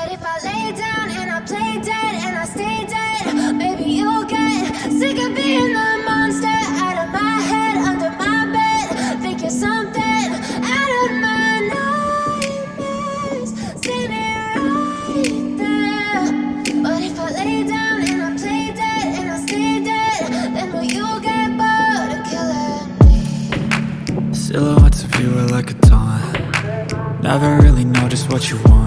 But if I lay down and I play dead and I stay dead, maybe you'll get sick of being the monster out of my head, under my bed. Think you're something out of my nightmares, standing right there. But if I lay down and I play dead and I stay dead, then will you get bored of killing me? Silhouettes of you are like a taunt. Never really know just what you want.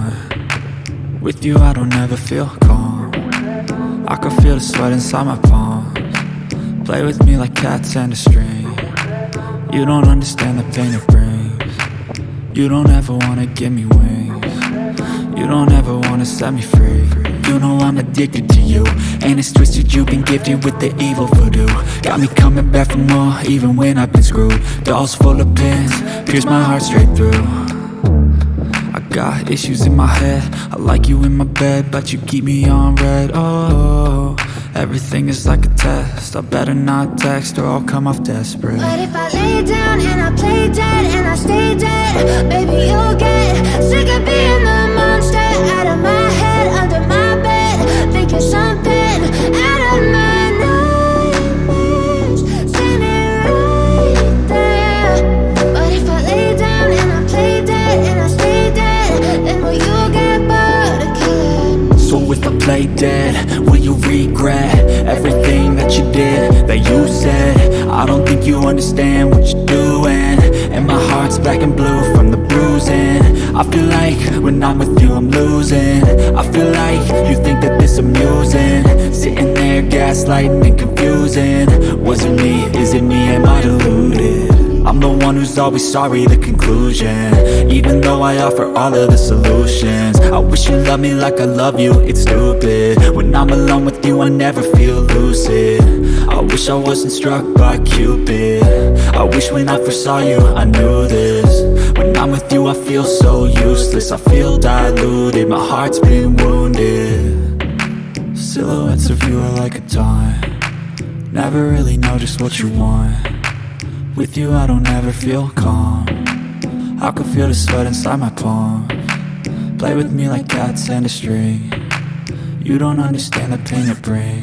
With you I don't ever feel calm. I can feel the sweat inside my palms. Play with me like cats and a string. You don't understand the pain it brings. You don't ever wanna give me wings. You don't ever wanna set me free. You know I'm addicted to you, and it's twisted, you've been gifted with the evil voodoo. Got me coming back for more, even when I've been screwed. Dolls full of pins, pierce my heart straight through. I got issues in my head, I like you in my bed, but you keep me on red. Oh, everything is like a test, I better not text or I'll come off desperate. But if I lay down and I play dead and I stay dead, baby you'll get sick of being the monster out of my head, under my bed. Think you're something out of my nightmares, standing right there. But if I lay down and I play dead and I stay dead, then will you get bored of killing me? So if I play dead, will you regret everything that you did, that you said? I don't think you understand what you're doing, and my heart's black and blue from the bruising. I feel like when I'm with you I'm losing. I feel like you think that this amusing, sitting there gaslighting and confusing. Was it me? Is it me? Am I deluded? I'm the one who's always sorry, the conclusion, even though I offer all of the solutions. I wish you loved me like I love you, it's stupid. When I'm alone with you I never feel lucid. I wish I wasn't struck by Cupid. I wish when I first saw you I knew this. When I'm with you I feel so useless, I feel diluted, my heart's been wounded. Silhouettes of you are like a taunt. Never really know just what you want. With you I don't ever feel calm. I can feel the sweat inside my palms. Play with me like cats and a string. You don't understand the pain it brings.